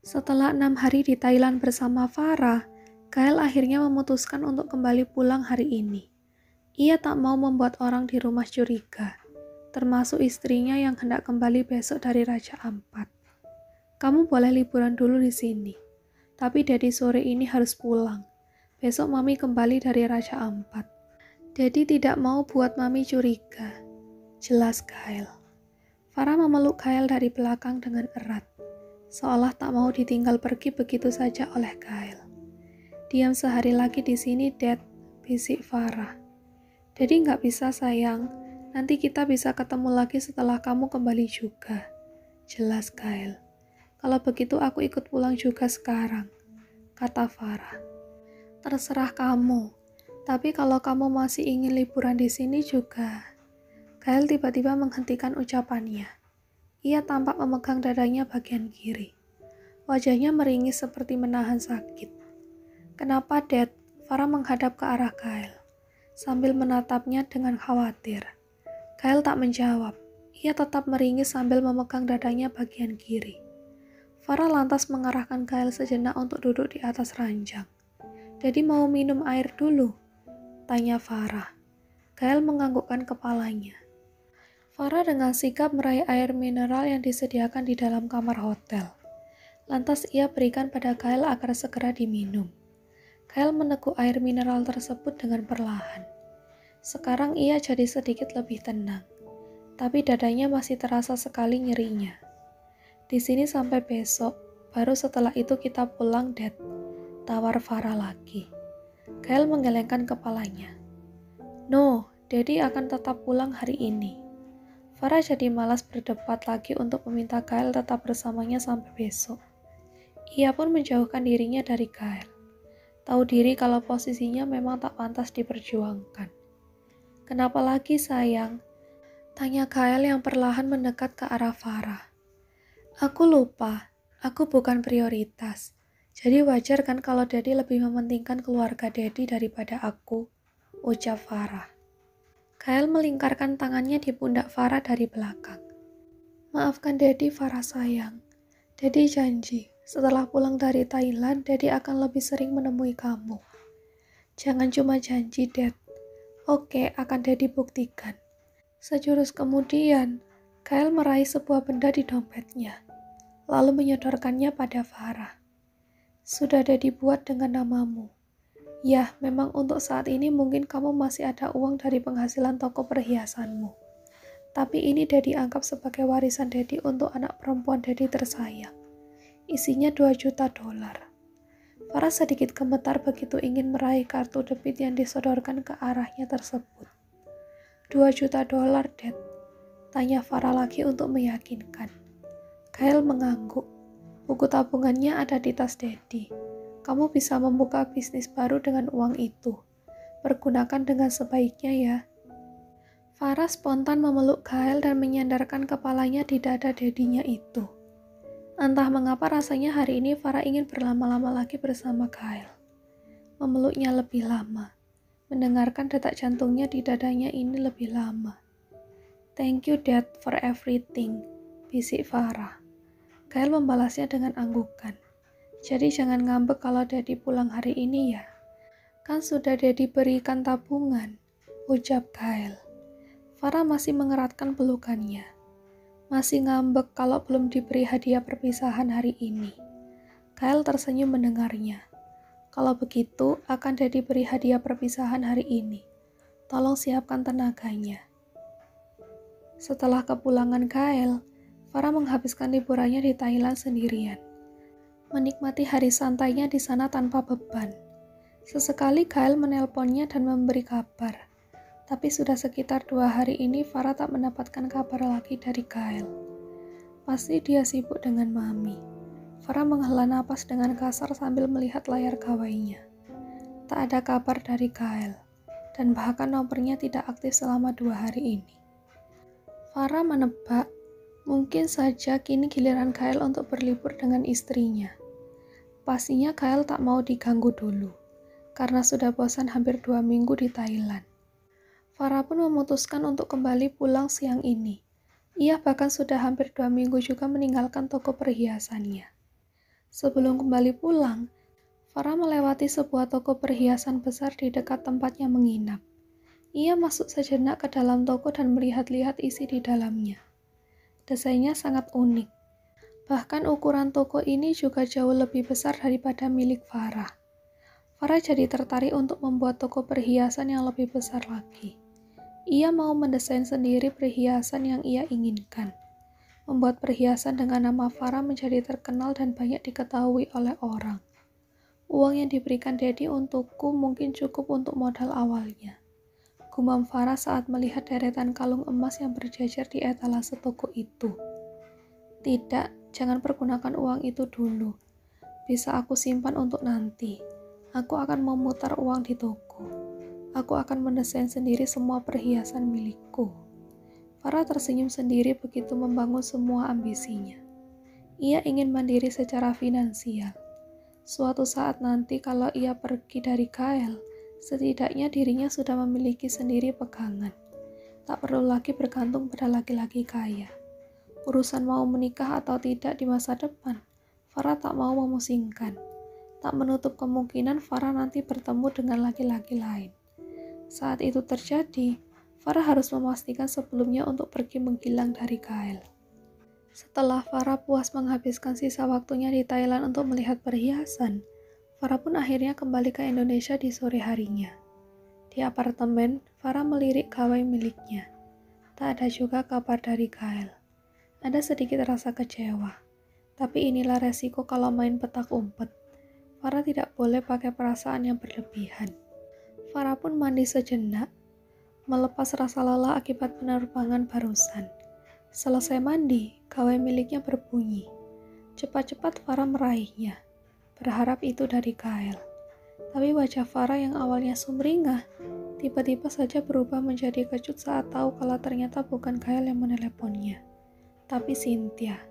Setelah 6 hari di Thailand bersama Farah, Kyle akhirnya memutuskan untuk kembali pulang hari ini. Ia tak mau membuat orang di rumah curiga, termasuk istrinya yang hendak kembali besok dari Raja Ampat. Kamu boleh liburan dulu di sini, tapi Daddy sore ini harus pulang. Besok Mami kembali dari Raja Ampat. Daddy tidak mau buat Mami curiga, jelas Kyle. Farah memeluk Kyle dari belakang dengan erat, seolah tak mau ditinggal pergi begitu saja oleh Kyle. Diam sehari lagi di sini, Dad, bisik Farah. Daddy nggak bisa sayang, nanti kita bisa ketemu lagi setelah kamu kembali juga, jelas Kyle. Kalau begitu aku ikut pulang juga sekarang, kata Farah. Terserah kamu, tapi kalau kamu masih ingin liburan di sini juga. Kyle tiba-tiba menghentikan ucapannya. Ia tampak memegang dadanya bagian kiri. Wajahnya meringis seperti menahan sakit. Kenapa, Dad? Farah menghadap ke arah Kyle, sambil menatapnya dengan khawatir. Kyle tak menjawab. Ia tetap meringis sambil memegang dadanya bagian kiri. Farah lantas mengarahkan Kyle sejenak untuk duduk di atas ranjang. Daddy mau minum air dulu? Tanya Farah. Kyle menganggukkan kepalanya. Farah dengan sigap meraih air mineral yang disediakan di dalam kamar hotel. Lantas ia berikan pada Kyle agar segera diminum. Kyle meneguk air mineral tersebut dengan perlahan. Sekarang ia jadi sedikit lebih tenang, tapi dadanya masih terasa sekali nyerinya. Di sini sampai besok, baru setelah itu kita pulang, Dad, tawar Farah lagi. Kyle menggelengkan kepalanya. No, Daddy akan tetap pulang hari ini. Farah jadi malas berdebat lagi untuk meminta Kyle tetap bersamanya sampai besok. Ia pun menjauhkan dirinya dari Kyle. Tahu diri kalau posisinya memang tak pantas diperjuangkan. Kenapa lagi sayang? Tanya Kyle yang perlahan mendekat ke arah Farah. Aku lupa, aku bukan prioritas. Jadi wajar kan kalau Daddy lebih mementingkan keluarga Daddy daripada aku, ucap Farah. Kyle melingkarkan tangannya di pundak Farah dari belakang. Maafkan Daddy, Farah sayang. Daddy janji, setelah pulang dari Thailand, Daddy akan lebih sering menemui kamu. Jangan cuma janji, Dad. Oke, akan Daddy buktikan. Sejurus kemudian, Kyle meraih sebuah benda di dompetnya, lalu menyodorkannya pada Farah. Sudah Daddy buat dengan namamu. Ya, memang untuk saat ini mungkin kamu masih ada uang dari penghasilan toko perhiasanmu. Tapi ini Daddy anggap sebagai warisan Daddy untuk anak perempuan Daddy tersayang. Isinya $2 juta. Farah sedikit gemetar begitu ingin meraih kartu debit yang disodorkan ke arahnya tersebut. $2 juta, Dad? Tanya Farah lagi untuk meyakinkan. Kyle mengangguk. Buku tabungannya ada di tas Daddy. Kamu bisa membuka bisnis baru dengan uang itu. Pergunakan dengan sebaiknya ya. Farah spontan memeluk Kyle dan menyandarkan kepalanya di dada Daddy-nya itu. Entah mengapa rasanya hari ini Farah ingin berlama-lama lagi bersama Kyle. Memeluknya lebih lama. Mendengarkan detak jantungnya di dadanya ini lebih lama. Thank you, Dad, for everything, bisik Farah. Kyle membalasnya dengan anggukan. Jadi jangan ngambek kalau Daddy pulang hari ini ya. Kan sudah Daddy berikan tabungan, ucap Kyle. Farah masih mengeratkan pelukannya. Masih ngambek kalau belum diberi hadiah perpisahan hari ini. Kyle tersenyum mendengarnya. Kalau begitu, akan Daddy beri hadiah perpisahan hari ini. Tolong siapkan tenaganya. Setelah kepulangan Kyle, Farah menghabiskan liburannya di Thailand sendirian. Menikmati hari santainya di sana tanpa beban. Sesekali Kyle menelponnya dan memberi kabar. Tapi sudah sekitar 2 hari ini Farah tak mendapatkan kabar lagi dari Kyle. Pasti dia sibuk dengan Mami. Farah menghela napas dengan kasar sambil melihat layar gawainya. Tak ada kabar dari Kyle, dan bahkan nomornya tidak aktif selama 2 hari ini. Farah menebak, mungkin saja kini giliran Kyle untuk berlibur dengan istrinya. Pastinya Kyle tak mau diganggu dulu, karena sudah bosan hampir 2 minggu di Thailand. Farah pun memutuskan untuk kembali pulang siang ini. Ia bahkan sudah hampir 2 minggu juga meninggalkan toko perhiasannya. Sebelum kembali pulang, Farah melewati sebuah toko perhiasan besar di dekat tempatnya menginap. Ia masuk sejenak ke dalam toko dan melihat-lihat isi di dalamnya. Desainnya sangat unik. Bahkan ukuran toko ini juga jauh lebih besar daripada milik Farah. Farah jadi tertarik untuk membuat toko perhiasan yang lebih besar lagi. Ia mau mendesain sendiri perhiasan yang ia inginkan. Membuat perhiasan dengan nama Farah menjadi terkenal dan banyak diketahui oleh orang. Uang yang diberikan Daddy untukku mungkin cukup untuk modal awalnya. Gumam Farah saat melihat deretan kalung emas yang berjajar di etalase toko itu. Tidak, jangan pergunakan uang itu dulu. Bisa aku simpan untuk nanti. Aku akan memutar uang di toko. Aku akan mendesain sendiri semua perhiasan milikku. Farah tersenyum sendiri begitu membangun semua ambisinya. Ia ingin mandiri secara finansial. Suatu saat nanti kalau ia pergi dari KL, setidaknya dirinya sudah memiliki sendiri pegangan. Tak perlu lagi bergantung pada laki-laki kaya. Urusan mau menikah atau tidak di masa depan, Farah tak mau memusingkan. Tak menutup kemungkinan Farah nanti bertemu dengan laki-laki lain. Saat itu terjadi, Farah harus memastikan sebelumnya untuk pergi menghilang dari KL. Setelah Farah puas menghabiskan sisa waktunya di Thailand untuk melihat perhiasan, Farah pun akhirnya kembali ke Indonesia di sore harinya. Di apartemen, Farah melirik gawai miliknya. Tak ada juga kabar dari KL. Ada sedikit rasa kecewa. Tapi inilah resiko kalau main petak umpet. Farah tidak boleh pakai perasaan yang berlebihan. Farah pun mandi sejenak, melepas rasa lelah akibat penerbangan barusan. Selesai mandi, gawai miliknya berbunyi. Cepat-cepat Farah meraihnya, berharap itu dari KL. Tapi wajah Farah yang awalnya sumringah, tiba-tiba saja berubah menjadi kecut saat tahu kalau ternyata bukan KL yang meneleponnya, tapi Cynthia.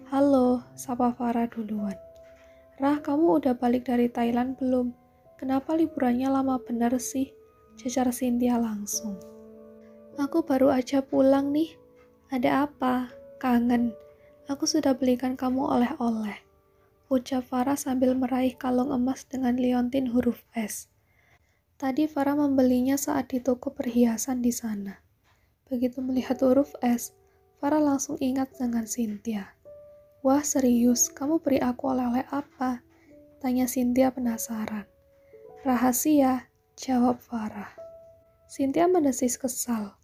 Halo, sapa Farah duluan. Rah, kamu udah balik dari Thailand belum? Kenapa liburannya lama bener sih? Cecar Cynthia langsung. Aku baru aja pulang nih. Ada apa? Kangen. Aku sudah belikan kamu oleh-oleh. Ucap Farah sambil meraih kalung emas dengan liontin huruf S. Tadi Farah membelinya saat di toko perhiasan di sana. Begitu melihat huruf S, Farah langsung ingat dengan Cynthia. Wah serius, kamu beri aku oleh-oleh apa? Tanya Cynthia penasaran. Rahasia, jawab Farah. Cynthia mendesis kesal.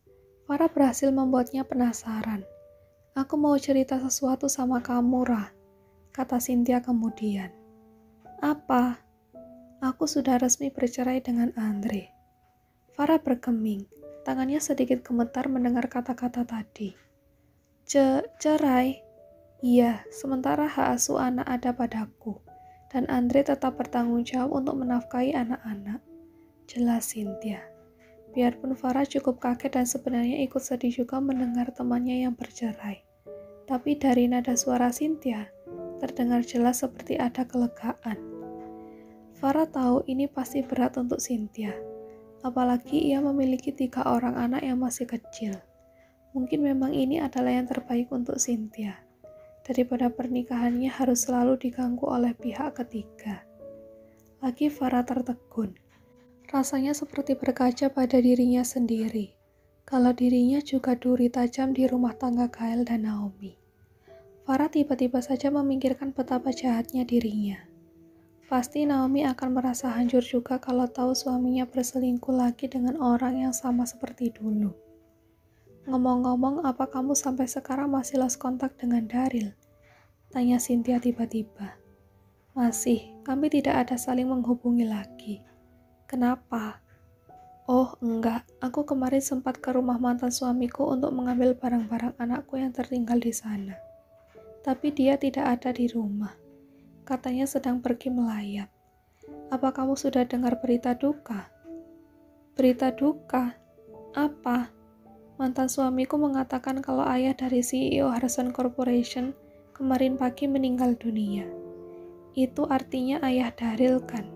Farah berhasil membuatnya penasaran. Aku mau cerita sesuatu sama kamu, Rah, kata Cynthia kemudian. Apa? Aku sudah resmi bercerai dengan Andre. Farah bergeming, tangannya sedikit gemetar mendengar kata-kata tadi. Cerai? Iya, sementara hak asuh anak ada padaku, dan Andre tetap bertanggung jawab untuk menafkahi anak-anak. Jelas Cynthia. Biarpun Farah cukup kaget dan sebenarnya ikut sedih juga mendengar temannya yang bercerai. Tapi dari nada suara Cynthia, terdengar jelas seperti ada kelegaan. Farah tahu ini pasti berat untuk Cynthia. Apalagi ia memiliki 3 orang anak yang masih kecil. Mungkin memang ini adalah yang terbaik untuk Cynthia. Daripada pernikahannya harus selalu diganggu oleh pihak ketiga. Lagi Farah tertegun. Rasanya seperti berkaca pada dirinya sendiri, kalau dirinya juga duri tajam di rumah tangga Gael dan Naomi. Farah tiba-tiba saja memikirkan betapa jahatnya dirinya. Pasti Naomi akan merasa hancur juga kalau tahu suaminya berselingkuh lagi dengan orang yang sama seperti dulu. Ngomong-ngomong, apa kamu sampai sekarang masih lost kontak dengan Daryl? Tanya Cynthia tiba-tiba. Masih, kami tidak ada saling menghubungi lagi. Kenapa? Oh, enggak. Aku kemarin sempat ke rumah mantan suamiku untuk mengambil barang-barang anakku yang tertinggal di sana. Tapi dia tidak ada di rumah. Katanya sedang pergi melayat. Apa kamu sudah dengar berita duka? Berita duka? Apa? Mantan suamiku mengatakan kalau ayah dari CEO Harrison Corporation kemarin pagi meninggal dunia. Itu artinya ayah Daryl kan?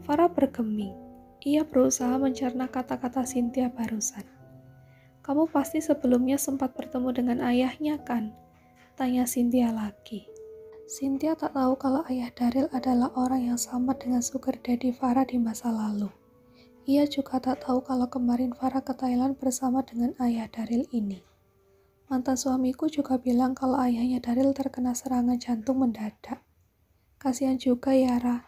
Farah bergeming. Ia berusaha mencerna kata-kata Cynthia barusan. Kamu pasti sebelumnya sempat bertemu dengan ayahnya kan? Tanya Cynthia lagi. Cynthia tak tahu kalau ayah Daryl adalah orang yang sama dengan sugar daddy Farah di masa lalu. Ia juga tak tahu kalau kemarin Farah ke Thailand bersama dengan ayah Daryl ini. Mantan suamiku juga bilang kalau ayahnya Daryl terkena serangan jantung mendadak. Kasihan juga ya, Ra.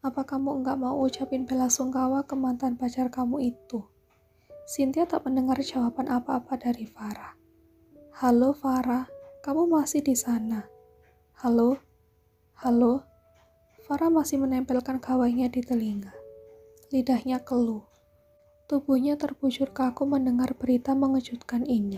Apa kamu enggak mau ucapin belasungkawa ke mantan pacar kamu itu? Cynthia tak mendengar jawaban apa-apa dari Farah. Halo Farah, kamu masih di sana? Halo? Halo? Farah masih menempelkan gawainya di telinga. Lidahnya keluh. Tubuhnya terbujur kaku mendengar berita mengejutkan ini.